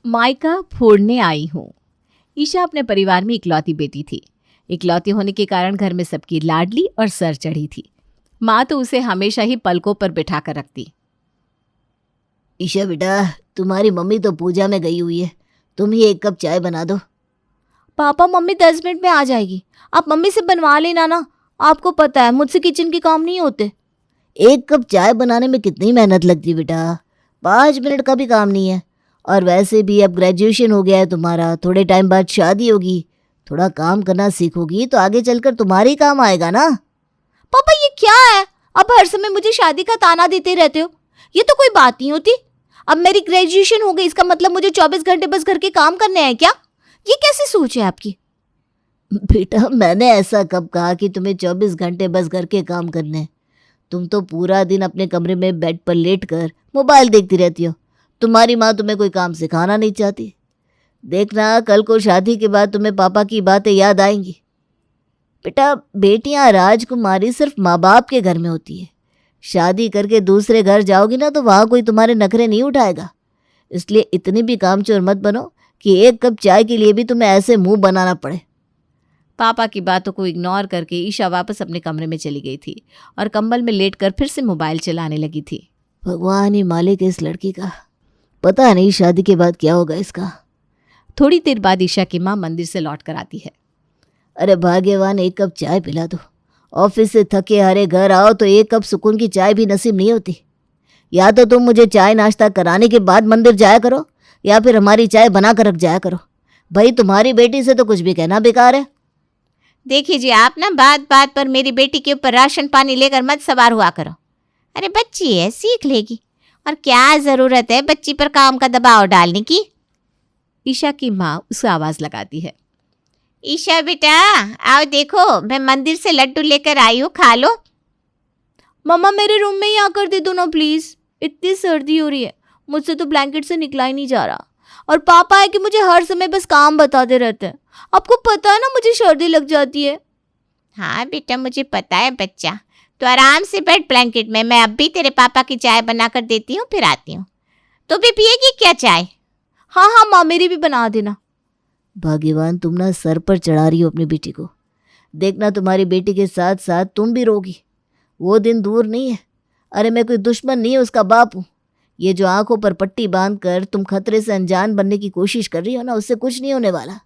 मायका फोड़ने आई हूँ। ईशा अपने परिवार में इकलौती बेटी थी। इकलौती होने के कारण घर में सबकी लाडली और सर चढ़ी थी। माँ तो उसे हमेशा ही पलकों पर बिठा कर रखती। ईशा बेटा, तुम्हारी मम्मी तो पूजा में गई हुई है, तुम ही एक कप चाय बना दो। पापा मम्मी 10 मिनट में आ जाएगी, आप मम्मी से बनवा लेना ना, आपको पता है मुझसे किचन के काम नहीं होते। एक कप चाय बनाने में कितनी मेहनत लगती बेटा, 5 मिनट का भी काम नहीं है। और वैसे भी अब ग्रेजुएशन हो गया है तुम्हारा, थोड़े टाइम बाद शादी होगी, थोड़ा काम करना सीखोगी तो आगे चलकर तुम्हारे ही काम आएगा ना। पापा ये क्या है, अब हर समय मुझे शादी का ताना देते रहते हो, ये तो कोई बात नहीं होती। अब मेरी ग्रेजुएशन हो गई, इसका मतलब मुझे 24 घंटे बस घर के काम करने हैं क्या? ये कैसी सोच है आपकी? बेटा मैंने ऐसा कब कहा कि तुम्हें 24 घंटे बस घर के काम करने हैं? तुम तो पूरा दिन अपने कमरे में बेड पर लेट कर मोबाइल देखती रहती हो। तुम्हारी माँ तुम्हें कोई काम सिखाना नहीं चाहती। देखना कल को शादी के बाद तुम्हें पापा की बातें याद आएंगी। बेटा बेटियां राजकुमारी सिर्फ माँ बाप के घर में होती है, शादी करके दूसरे घर जाओगी ना तो वहाँ कोई तुम्हारे नखरे नहीं उठाएगा। इसलिए इतनी भी कामचोर मत बनो कि एक कप चाय के लिए भी तुम्हें ऐसे मुंह बनाना पड़े। पापा की बातों को इग्नोर करके ईशा वापस अपने कमरे में चली गई थी और कंबल में लेटकर फिर से मोबाइल चलाने लगी थी। भगवान ही मालिक है इस लड़की का, पता नहीं शादी के बाद क्या होगा इसका। थोड़ी देर बाद ईशा की माँ मंदिर से लौट कर आती है। अरे भाग्यवान, एक कप चाय पिला दो। ऑफिस से थके हारे घर आओ तो एक कप सुकून की चाय भी नसीब नहीं होती। या तो तुम मुझे चाय नाश्ता कराने के बाद मंदिर जाया करो या फिर हमारी चाय बना कर रख जाया करो। भाई तुम्हारी बेटी से तो कुछ भी कहना बेकार है। देखिए जी, आप ना बात बात पर मेरी बेटी के ऊपर राशन पानी लेकर मत सवार हुआ करो। अरे बच्ची है, सीख लेगी, और क्या ज़रूरत है बच्ची पर काम का दबाव डालने की। ईशा की माँ उसे आवाज़ लगाती है। ईशा बेटा आओ, देखो मैं मंदिर से लड्डू लेकर आई हूँ, खा लो। मम्मा मेरे रूम में ही आकर दे दो ना प्लीज, इतनी सर्दी हो रही है, मुझसे तो ब्लैंकेट से निकला ही नहीं जा रहा। और पापा है कि मुझे हर समय बस काम बताते रहते हैं, आपको पता है ना मुझे सर्दी लग जाती है। हाँ बेटा मुझे पता है बच्चा, तो आराम से बैठ ब्लैंकेट में, मैं अब भी तेरे पापा की चाय बना कर देती हूँ, फिर आती हूँ। तो भी पिएगी क्या चाय? हाँ हाँ माँ, मेरी भी बना देना। भाग्यवान, तुम ना सर पर चढ़ा रही हो अपनी बेटी को। देखना तुम्हारी बेटी के साथ साथ तुम भी रोगी, वो दिन दूर नहीं है। अरे मैं कोई दुश्मन नहीं है, उसका बाप हूँ। ये जो आंखों पर पट्टी बांध कर तुम खतरे से अनजान बनने की कोशिश कर रही हो ना, उससे कुछ नहीं होने वाला।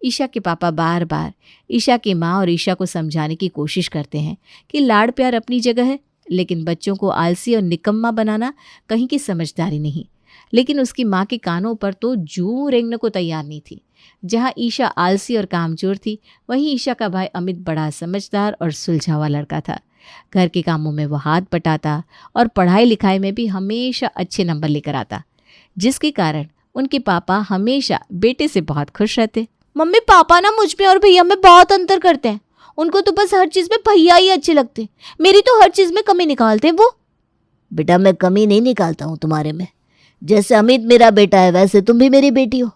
ईशा के पापा बार बार ईशा की माँ और ईशा को समझाने की कोशिश करते हैं कि लाड़ प्यार अपनी जगह है, लेकिन बच्चों को आलसी और निकम्मा बनाना कहीं की समझदारी नहीं। लेकिन उसकी माँ के कानों पर तो जूं रेंगने को तैयार नहीं थी। जहाँ ईशा आलसी और कामचोर थी, वहीं ईशा का भाई अमित बड़ा समझदार और सुलझा हुआ लड़का था। घर के कामों में वो हाथ बटाता और पढ़ाई लिखाई में भी हमेशा अच्छे नंबर लेकर आता, जिसके कारण उनके पापा हमेशा बेटे से बहुत खुश रहते। मम्मी पापा ना मुझ में और भैया में बहुत अंतर करते हैं, उनको तो बस हर चीज़ में भैया ही अच्छे लगते हैं, मेरी तो हर चीज़ में कमी निकालते हैं वो। बेटा मैं कमी नहीं निकालता हूँ तुम्हारे में। जैसे अमित मेरा बेटा है वैसे तुम भी मेरी बेटी हो।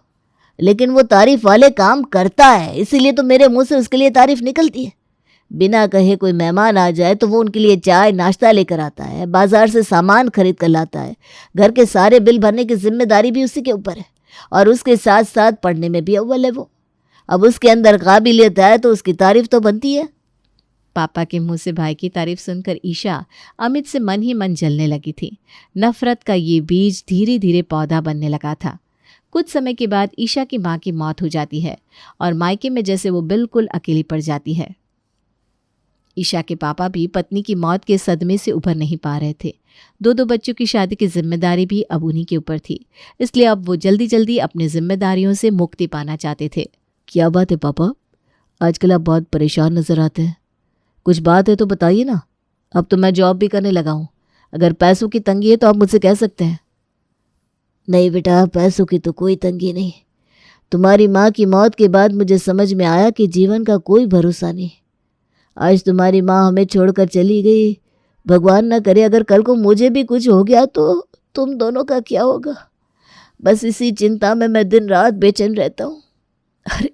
लेकिन वो तारीफ वाले काम करता है, इसीलिए तो मेरे मुंह से उसके लिए तारीफ निकलती है। बिना कहे कोई मेहमान आ जाए तो वो उनके लिए चाय नाश्ता लेकर आता है, बाजार से सामान खरीद कर लाता है। घर के सारे बिल भरने की जिम्मेदारी भी उसी के ऊपर है, और उसके साथ साथ पढ़ने में भी अव्वल है वो। अब उसके अंदर काबिलियत है तो उसकी तारीफ तो बनती है। पापा के मुंह से भाई की तारीफ सुनकर ईशा अमित से मन ही मन जलने लगी थी। नफरत का ये बीज धीरे धीरे पौधा बनने लगा था। कुछ समय के बाद ईशा की माँ की मौत हो जाती है और मायके में जैसे वो बिल्कुल अकेली पड़ जाती है। ईशा के पापा भी पत्नी की मौत के सदमे से उभर नहीं पा रहे थे। दो बच्चों की शादी की जिम्मेदारी भी अब उन्हीं के ऊपर थी, इसलिए अब वो जल्दी जल्दी अपनी जिम्मेदारियों से मुक्ति पाना चाहते थे। क्या बात है पापा, आजकल आप बहुत परेशान नजर आते हैं, कुछ बात है तो बताइए ना। अब तो मैं जॉब भी करने लगा हूँ, अगर पैसों की तंगी है तो आप मुझसे कह सकते हैं। नहीं बेटा, पैसों की तो कोई तंगी नहीं। तुम्हारी माँ की मौत के बाद मुझे समझ में आया कि जीवन का कोई भरोसा नहीं। आज तुम्हारी माँ हमें छोड़कर चली गई, भगवान ना करे अगर कल को मुझे भी कुछ हो गया तो तुम दोनों का क्या होगा। बस इसी चिंता में मैं दिन रात बेचैन रहता हूँ। अरे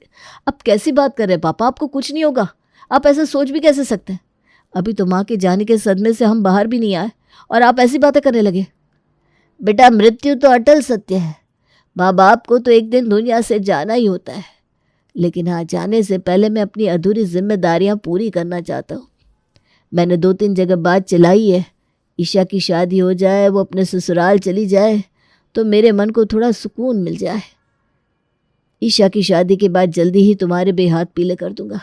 अब कैसी बात कर रहे हैं पापा, आपको कुछ नहीं होगा, आप ऐसे सोच भी कैसे सकते हैं? अभी तो माँ के जाने के सदमे से हम बाहर भी नहीं आए और आप ऐसी बातें करने लगे। बेटा मृत्यु तो अटल सत्य है, माँ बाप को तो एक दिन दुनिया से जाना ही होता है, लेकिन हाँ, जाने से पहले मैं अपनी अधूरी जिम्मेदारियां पूरी करना चाहता हूँ। मैंने 2-3 जगह बात चलाई है, ईशा की शादी हो जाए, वो अपने ससुराल चली जाए तो मेरे मन को थोड़ा सुकून मिल जाए। ईशा की शादी के बाद जल्दी ही तुम्हारे बेहाथ पीले कर दूंगा,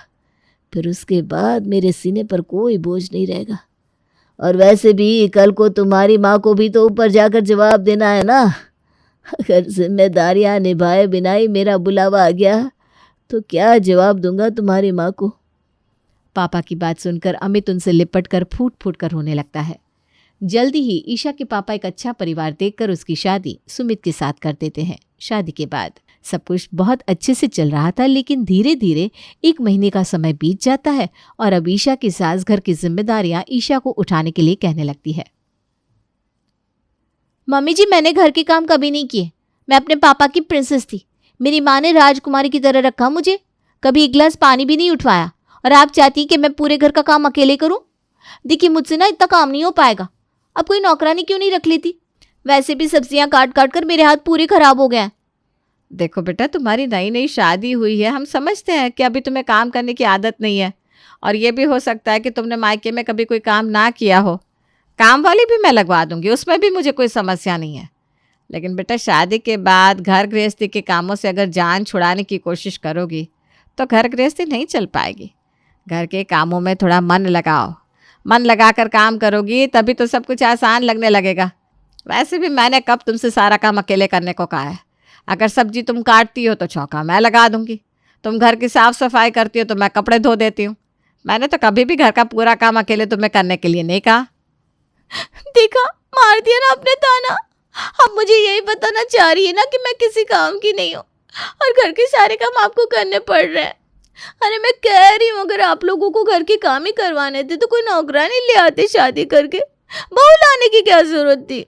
फिर उसके बाद मेरे सीने पर कोई बोझ नहीं रहेगा। और वैसे भी कल को तुम्हारी माँ को भी तो ऊपर जाकर जवाब देना है ना। अगर जिम्मेदारियां निभाए बिना ही मेरा बुलावा आ गया तो क्या जवाब दूंगा तुम्हारी माँ को। पापा की बात सुनकर अमित उनसे लिपट कर फूट फूट कर रोने लगता है। जल्दी ही ईशा के पापा एक अच्छा परिवार देखकर उसकी शादी सुमित के साथ कर देते हैं। शादी के बाद सब कुछ बहुत अच्छे से चल रहा था, लेकिन धीरे धीरे 1 महीने का समय बीत जाता है और अब ईशा की सास घर की जिम्मेदारियां ईशा को उठाने के लिए कहने लगती है। मम्मी जी, मैंने घर के काम कभी नहीं किए। मैं अपने पापा की प्रिंसेस थी। मेरी माँ ने राजकुमारी की तरह रखा मुझे, कभी 1 गिलास पानी भी नहीं उठवाया। और आप चाहती कि मैं पूरे घर का काम अकेले करूं? देखिए, मुझसे ना इतना काम नहीं हो पाएगा। अब कोई नौकरानी क्यों नहीं रख लेती? वैसे भी सब्जियां काट काट कर मेरे हाथ पूरे खराब हो गए हैं। देखो बेटा, तुम्हारी नई नई शादी हुई है, हम समझते हैं कि अभी तुम्हें काम करने की आदत नहीं है, और ये भी हो सकता है कि तुमने मायके में कभी कोई काम ना किया हो। काम वाली भी मैं लगवा दूंगी, उसमें भी मुझे कोई समस्या नहीं है। लेकिन बेटा, शादी के बाद घर गृहस्थी के कामों से अगर जान छुड़ाने की कोशिश करोगी तो घर गृहस्थी नहीं चल पाएगी। घर के कामों में थोड़ा मन लगाओ, मन लगाकर काम करोगी तभी तो सब कुछ आसान लगने लगेगा। वैसे भी मैंने कब तुमसे सारा काम अकेले करने को कहा है? अगर सब्जी तुम काटती हो तो चौका मैं लगा दूंगी, तुम घर की साफ सफाई करती हो तो मैं कपड़े धो देती हूँ। मैंने तो कभी भी घर का पूरा काम अकेले तुम्हें करने के लिए नहीं कहा। देखा, मार दिया ना आपने ताना। अब मुझे यही बताना चाह रही है ना कि मैं किसी काम की नहीं हूँ और घर के सारे काम आपको करने पड़ रहे हैं। अरे मैं कह रही हूँ, अगर आप लोगों को घर के काम ही करवाने थे तो कोई नौकरानी ले आते शादी करके। बहू लाने की क्या जरूरत थी?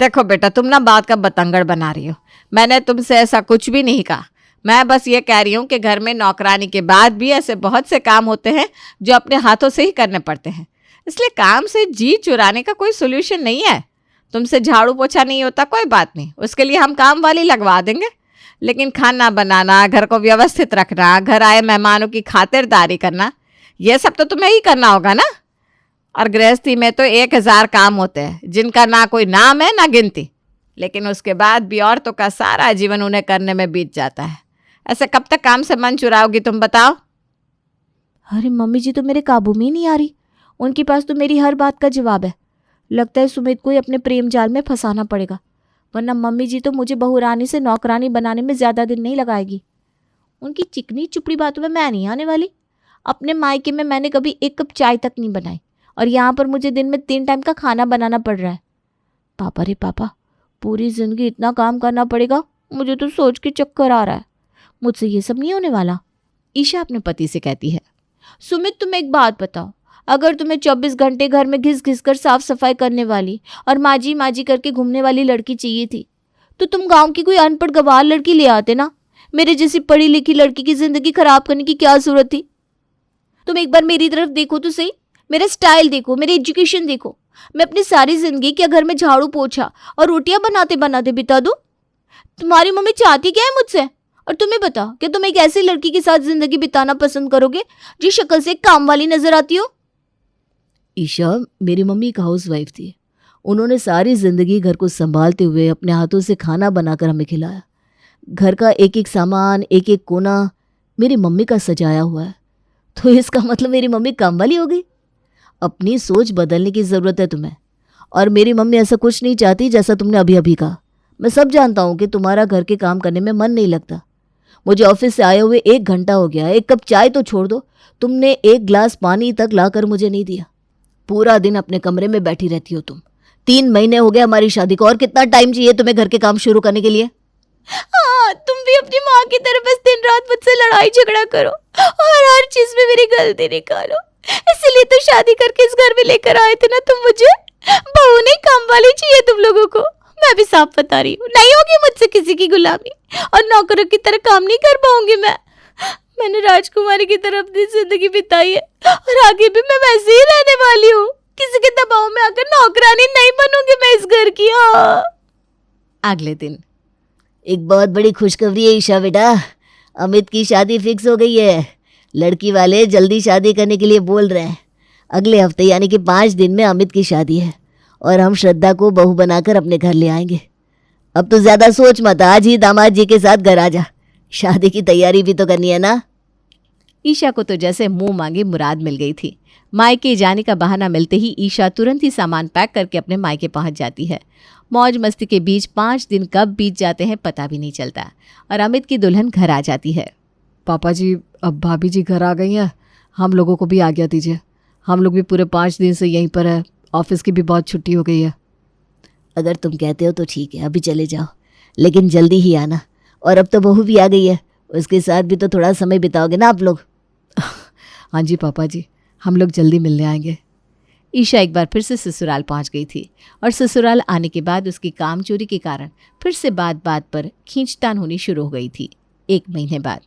देखो बेटा, तुम ना बात का बतंगड़ बना रही हो। मैंने तुमसे ऐसा कुछ भी नहीं कहा। मैं बस ये कह रही हूँ कि घर में नौकरानी के बाद भी ऐसे बहुत से काम होते हैं जो अपने हाथों से ही करने पड़ते हैं, इसलिए काम से जी चुराने का कोई सोल्यूशन नहीं है। तुमसे झाड़ू पोछा नहीं होता, कोई बात नहीं, उसके लिए हम काम वाली लगवा देंगे। लेकिन खाना बनाना, घर को व्यवस्थित रखना, घर आए मेहमानों की खातिरदारी करना, ये सब तो तुम्हें ही करना होगा ना। और गृहस्थी में तो 1000 काम होते हैं जिनका ना कोई नाम है ना गिनती, लेकिन उसके बाद भी औरतों का सारा जीवन उन्हें करने में बीत जाता है। ऐसे कब तक काम से मन चुराओगी तुम बताओ? अरे मम्मी जी तो मेरे काबू में ही नहीं आ रही। उनके पास तो मेरी हर बात का जवाब है। लगता है सुमित को ही अपने प्रेम जाल में फंसाना पड़ेगा, वरना मम्मी जी तो मुझे बहुरानी से नौकरानी बनाने में ज़्यादा दिन नहीं लगाएगी। उनकी चिकनी चुपड़ी बातों में मैं नहीं आने वाली। अपने मायके में मैंने कभी 1 कप चाय तक नहीं बनाई और यहाँ पर मुझे दिन में 3 टाइम का खाना बनाना पड़ रहा है। पापा रे पापा, पूरी ज़िंदगी इतना काम करना पड़ेगा? मुझे तो सोच के चक्कर आ रहा है। मुझसे ये सब नहीं होने वाला। ईशा अपने पति से कहती है। सुमित, तुम एक बात बताओ, अगर तुम्हें 24 घंटे घर में घिस घिस कर साफ सफाई करने वाली और माजी माजी करके घूमने वाली लड़की चाहिए थी तो तुम गांव की कोई अनपढ़ गवार लड़की ले आते ना। मेरे जैसी पढ़ी लिखी लड़की की जिंदगी खराब करने की क्या जरूरत थी? तुम एक बार मेरी तरफ देखो तो सही, मेरा स्टाइल देखो, मेरी एजुकेशन देखो। मैं अपनी सारी जिंदगी क्या घर में झाड़ू पोछा और रोटियां बनाते बनाते बिता दूं? तुम्हारी मम्मी चाहती क्या है मुझसे? और तुम्हें बता कि तुम एक ऐसी लड़की के साथ जिंदगी बिताना पसंद करोगे जो शक्ल से काम वाली नजर आती हो? ईशा, मेरी मम्मी एक हाउस वाइफ थी। उन्होंने सारी ज़िंदगी घर को संभालते हुए अपने हाथों से खाना बनाकर हमें खिलाया। घर का एक एक सामान, एक एक कोना मेरी मम्मी का सजाया हुआ है। तो इसका मतलब मेरी मम्मी काम वाली हो गई? अपनी सोच बदलने की ज़रूरत है तुम्हें। और मेरी मम्मी ऐसा कुछ नहीं चाहती जैसा तुमने अभी अभी कहा। मैं सब जानता हूँ कि तुम्हारा घर के काम करने में मन नहीं लगता। मुझे ऑफिस से आए हुए 1 घंटा हो गया। 1 कप चाय तो छोड़ दो, तुमने 1 गिलास पानी तक लाकर मुझे नहीं दिया। पूरा दिन अपने कमरे में बैठी रहती हो तुम। 3 महीने हो गए हमारी शादी को, और कितना टाइम चाहिए तुम्हें घर के काम शुरू करने के लिए? हाँ, तुम भी अपनी माँ की तरह बस दिन रात मुझसे लड़ाई झगड़ा करो और हर चीज में मेरी गलती निकालो। इसीलिए तो शादी करके इस घर में लेकर आए थे ना तुम मुझे। बहू नहीं, काम वाली चाहिए तुम लोगों को। मैं भी साफ बता रही हूँ, नहीं होगी मुझसे किसी की गुलामी और नौकरों की तरह काम नहीं कर पाऊंगी मैं। मैंने राजकुमारी की तरह अपनी जिंदगी बिताई है और आगे भी मैं वैसे ही रहने वाली हूँ। किसी के दबाव में आकर नौकरानी नहीं बनूंगी मैं इस घर की। हाँ। अगले दिन एक बहुत बड़ी खुशखबरी है ईशा बेटा, अमित की शादी फिक्स हो गई है। लड़की वाले जल्दी शादी करने के लिए बोल रहे हैं। अगले हफ्ते यानी कि 5 दिन में अमित की शादी है और हम श्रद्धा को बहू बनाकर अपने घर ले आएंगे। अब तो ज़्यादा सोच मत, आज ही दामाद जी के साथ घर आ जा। शादी की तैयारी भी तो करनी है ना। ईशा को तो जैसे मुंह मांगे मुराद मिल गई थी। मायके जाने का बहाना मिलते ही ईशा तुरंत ही सामान पैक करके अपने मायके पहुंच जाती है। मौज मस्ती के बीच 5 दिन कब बीत जाते हैं पता भी नहीं चलता और अमित की दुल्हन घर आ जाती है। पापा जी, अब भाभी जी घर आ गई हैं, हम लोगों को भी आज्ञा दीजिए। हम लोग भी पूरे 5 दिन से यहीं पर है, ऑफिस की भी बहुत छुट्टी हो गई है। अगर तुम कहते हो तो ठीक है, अभी चले जाओ, लेकिन जल्दी ही आना। और अब तो बहू भी आ गई है, उसके साथ भी तो थोड़ा समय बिताओगे ना आप लोग। हाँ जी पापा जी, हम लोग जल्दी मिलने आएंगे। ईशा एक बार फिर से ससुराल पहुंच गई थी और ससुराल आने के बाद उसकी काम चोरी के कारण फिर से बात बात पर खींचतान होनी शुरू हो गई थी। 1 महीने बाद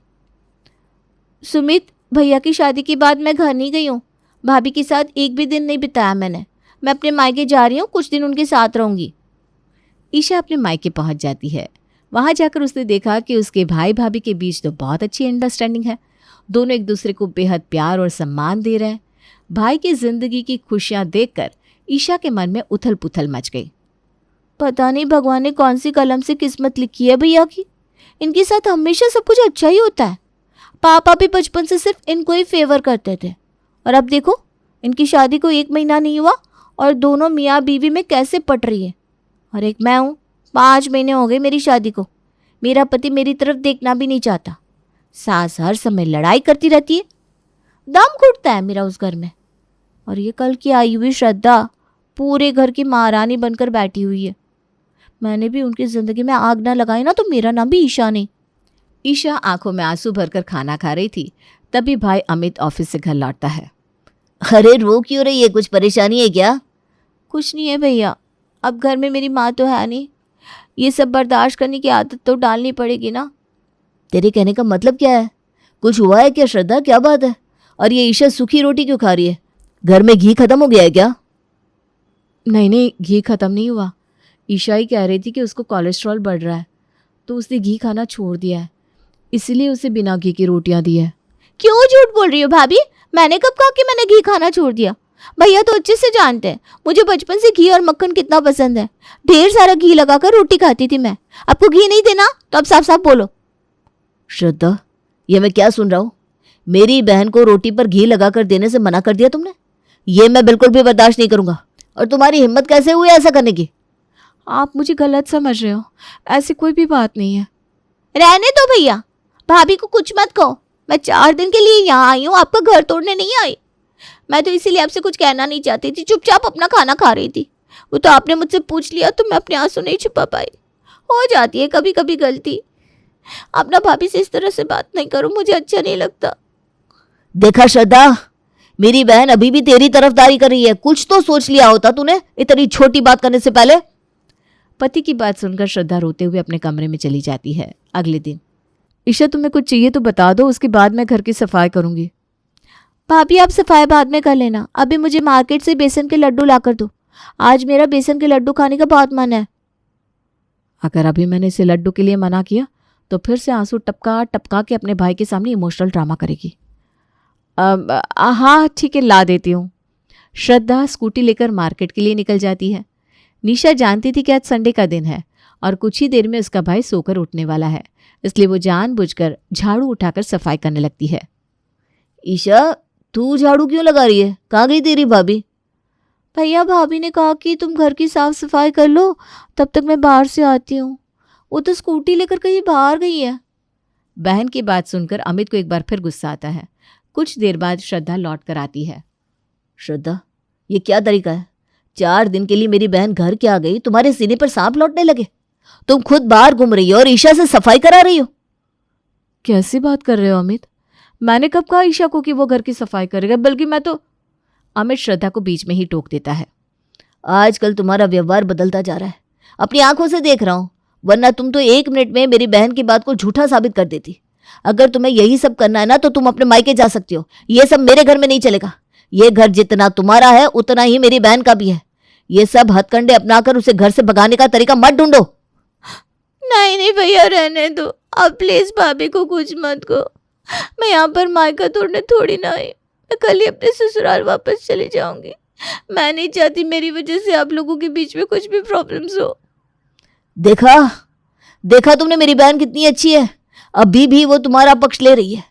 सुमित, भैया की शादी के बाद मैं घर नहीं गई हूँ। भाभी के साथ एक भी दिन नहीं बिताया मैंने। मैं अपने मायके जा रही हूँ, कुछ दिन उनके साथ रहूँगी। ईशा अपने मायके पहुंच जाती है। वहां जाकर उसने देखा कि उसके भाई भाभी के बीच तो बहुत अच्छी अंडरस्टैंडिंग है। दोनों एक दूसरे को बेहद प्यार और सम्मान दे रहे हैं। भाई की जिंदगी की खुशियां देखकर ईशा के मन में उथल पुथल मच गई। पता नहीं भगवान ने कौन सी कलम से किस्मत लिखी है भैया की। इनके साथ हमेशा सब कुछ अच्छा ही होता है। पापा भी बचपन से सिर्फ इनको ही फेवर करते थे और अब देखो, इनकी शादी को 1 महीना नहीं हुआ और दोनों मियाँ बीवी में कैसे पट रही है। और एक मैं हूँ, 5 महीने हो गए मेरी शादी को। मेरा पति मेरी तरफ देखना भी नहीं चाहता। सास हर समय लड़ाई करती रहती है। दम घुटता है मेरा उस घर में। और ये कल की आई हुई श्रद्धा पूरे घर की महारानी बनकर बैठी हुई है। मैंने भी उनकी ज़िंदगी में आग ना लगाई ना तो मेरा नाम भी ईशा नहीं। ईशा आंखों में आंसू भरकर खाना खा रही थी, तभी भाई अमित ऑफिस से घर लौटता है। अरे रो क्यों रही है, कुछ परेशानी है क्या? कुछ नहीं है भैया, अब घर में मेरी माँ तो है नहीं। ये सब बर्दाश्त करने की आदत तो डालनी पड़ेगी ना। तेरे कहने का मतलब क्या है? कुछ हुआ है क्या श्रद्धा, क्या बात है? और ये ईशा सूखी रोटी क्यों खा रही है? घर में घी खत्म हो गया है क्या? नहीं, घी खत्म नहीं हुआ। ईशा ही कह रही थी कि उसको कोलेस्ट्रॉल बढ़ रहा है, तो उसने घी खाना छोड़ दिया है, इसीलिए उसे बिना घी की रोटियां दी है। क्यों झूठ बोल रही हो भाभी? मैंने कब कहा कि मैंने घी खाना छोड़ दिया? भैया तो अच्छे से जानते हैं मुझे बचपन से घी और मक्खन कितना पसंद है। ढेर सारा घी लगाकर रोटी खाती थी मैं। आपको घी नहीं देना तो अब साफ साफ बोलो। श्रद्धा, ये मैं क्या सुन रहा हूँ? मेरी बहन को रोटी पर घी लगाकर देने से मना कर दिया तुमने? ये मैं बिल्कुल भी बर्दाश्त नहीं करूंगा। और तुम्हारी हिम्मत कैसे हुई ऐसा करने की? आप मुझे गलत समझ रहे हो, ऐसी कोई भी बात नहीं है। रहने दो भैया, भाभी को कुछ मत कहो। मैं 4 दिन के लिए यहाँ आई हूँ, आपका घर तोड़ने नहीं आई। मैं तो इसीलिए आपसे कुछ कहना नहीं चाहती थी, चुपचाप अपना खाना खा रही थी। वो तो आपने मुझसे पूछ लिया तो मैं अपने आंसू नहीं छुपा पाई। हो जाती है कभी कभी गलती। आप ना भाभी से इस तरह से बात नहीं करो, मुझे अच्छा नहीं लगता। देखा श्रद्धा, मेरी बहन अभी भी तेरी तरफदारी कर रही है। कुछ तो सोच लिया होता तूने इतनी छोटी बात करने से पहले। पति की बात सुनकर श्रद्धा रोते हुए अपने कमरे में चली जाती है। अगले दिन, ईशा, तुम्हें कुछ चाहिए तो बता दो, उसके बाद मैं घर की सफाई करूंगी। भाभी आप सफाई बाद में कर लेना, अभी मुझे मार्केट से बेसन के लड्डू ला कर दो। आज मेरा बेसन के लड्डू खाने का बहुत मन है। अगर अभी मैंने इसे लड्डू के लिए मना किया तो फिर से आंसू टपका टपका के अपने भाई के सामने इमोशनल ड्रामा करेगी। हाँ ठीक है, ला देती हूँ। श्रद्धा स्कूटी लेकर मार्केट के लिए निकल जाती है। निशा जानती थी कि आज संडे का दिन है और कुछ ही देर में उसका भाई सोकर उठने वाला है, इसलिए वो जानबूझकर झाड़ू उठाकर सफाई करने लगती है। ईशा, तू झाड़ू क्यों लगा रही है? कहाँ गई तेरी भाभी? भैया भाभी ने कहा कि तुम घर की साफ सफाई कर लो, तब तक मैं बाहर से आती हूँ। वो तो स्कूटी लेकर कहीं बाहर गई है। बहन की बात सुनकर अमित को एक बार फिर गुस्सा आता है। कुछ देर बाद श्रद्धा लौट कर आती है। श्रद्धा, ये क्या तरीका है? 4 दिन के लिए मेरी बहन घर क्या आ गई, तुम्हारे सीने पर सांप लौटने लगे। तुम खुद बाहर घूम रही हो और ईशा से सफाई करा रही हो। कैसी बात कर रहे हो अमित? मैंने कब कहा ईशा को कि वो घर की सफाई करेगा? बल्कि मैं तो। अमित श्रद्धा को बीच में ही टोक देता है। आजकल तुम्हारा व्यवहार बदलता जा रहा है, अपनी आंखों से देख रहा हूं, वरना तुम तो 1 मिनट में मेरी बहन की बात को झूठा साबित कर देती। अगर तुम्हें यही सब करना है ना तो तुम अपने मायके जा सकती हो। ये सब मेरे घर में नहीं चलेगा। ये घर जितना तुम्हारा है उतना ही मेरी बहन का भी है। ये सब हथकंडे अपनाकर उसे घर से भगाने का तरीका मत ढूंढो। नहीं नहीं भैया, रहने दो आप प्लीज, भाभी को कुछ मत कहो। मैं यहाँ पर मायका तोड़ने थोड़ी ना आई, मैं कल ही अपने ससुराल वापस चली जाऊंगी। मैं नहीं चाहती मेरी वजह से आप लोगों के बीच में कुछ भी प्रॉब्लम्स हो। देखा देखा तुमने मेरी बहन कितनी अच्छी है, अभी भी वो तुम्हारा पक्ष ले रही है।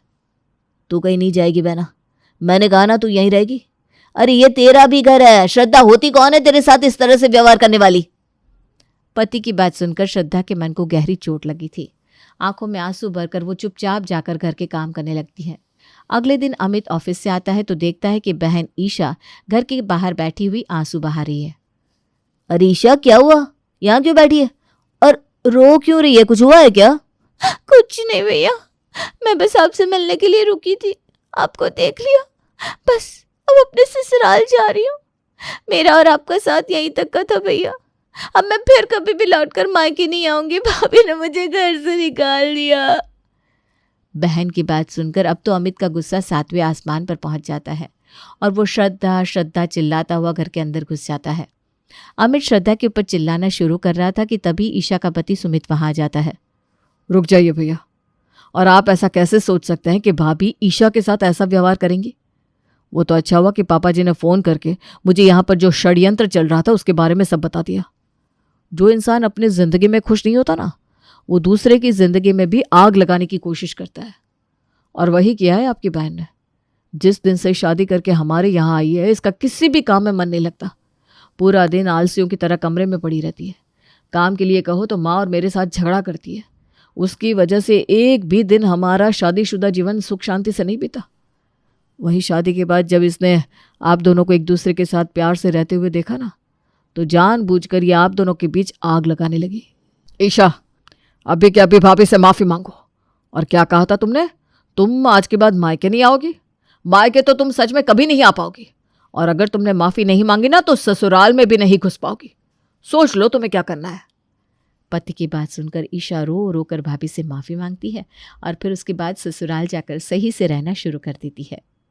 तू कहीं नहीं जाएगी बहना, मैंने कहा ना तू यहीं रहेगी। अरे ये तेरा भी घर है, श्रद्धा होती कौन है तेरे साथ इस तरह से व्यवहार करने वाली। पति की बात सुनकर श्रद्धा के मन को गहरी चोट लगी थी। आंखों में आंसू भरकर वो चुपचाप जाकर घर के काम करने लगती है। अगले दिन अमित ऑफिस से आता है तो देखता है कि बहन ईशा घर के बाहर बैठी हुई आंसू बहा रही है। अरे ईशा क्या हुआ, यहाँ क्यों बैठी है और रो क्यों रही है, कुछ हुआ है क्या? कुछ नहीं भैया, मैं बस आपसे मिलने के लिए रुकी थी, आपको देख लिया, बस अब अपने ससुराल जा रही हूँ। मेरा और आपका साथ यहीं तक का था भैया, अब मैं फिर कभी भी लौटकर मायके नहीं आऊंगी। भाभी ने मुझे घर से निकाल दिया। बहन की बात सुनकर अब तो अमित का गुस्सा 7वें आसमान पर पहुंच जाता है और वो श्रद्धा श्रद्धा चिल्लाता हुआ घर के अंदर घुस जाता है। अमित श्रद्धा के ऊपर चिल्लाना शुरू कर रहा था कि तभी ईशा का पति सुमित वहां आ जाता है। रुक जाइए भैया, और आप ऐसा कैसे सोच सकते हैं कि भाभी ईशा के साथ ऐसा व्यवहार करेंगी? वो तो अच्छा हुआ कि पापा जी ने फ़ोन करके मुझे यहाँ पर जो षड्यंत्र चल रहा था उसके बारे में सब बता दिया। जो इंसान अपनी ज़िंदगी में खुश नहीं होता ना, वो दूसरे की ज़िंदगी में भी आग लगाने की कोशिश करता है, और वही किया है आपकी बहन ने। जिस दिन से शादी करके हमारे यहाँ आई है, इसका किसी भी काम में मन नहीं लगता। पूरा दिन आलसियों की तरह कमरे में पड़ी रहती है। काम के लिए कहो तो माँ और मेरे साथ झगड़ा करती है। उसकी वजह से एक भी दिन हमारा शादीशुदा जीवन सुख शांति से नहीं बीता। वही शादी के बाद जब इसने आप दोनों को एक दूसरे के साथ प्यार से रहते हुए देखा ना, तो जानबूझकर ये आप दोनों के बीच आग लगाने लगी। ईशा, अभी के अभी भाभी से माफ़ी मांगो। और क्या कहा था तुमने? तुम आज के बाद मायके नहीं आओगी? मायके तो तुम सच में कभी नहीं आ पाओगी, और अगर तुमने माफ़ी नहीं मांगी ना तो ससुराल में भी नहीं घुस पाओगी। सोच लो तुम्हें क्या करना है। पति की बात सुनकर ईशा रो रो कर भाभी से माफ़ी मांगती है और फिर उसके बाद ससुराल जाकर सही से रहना शुरू कर देती है।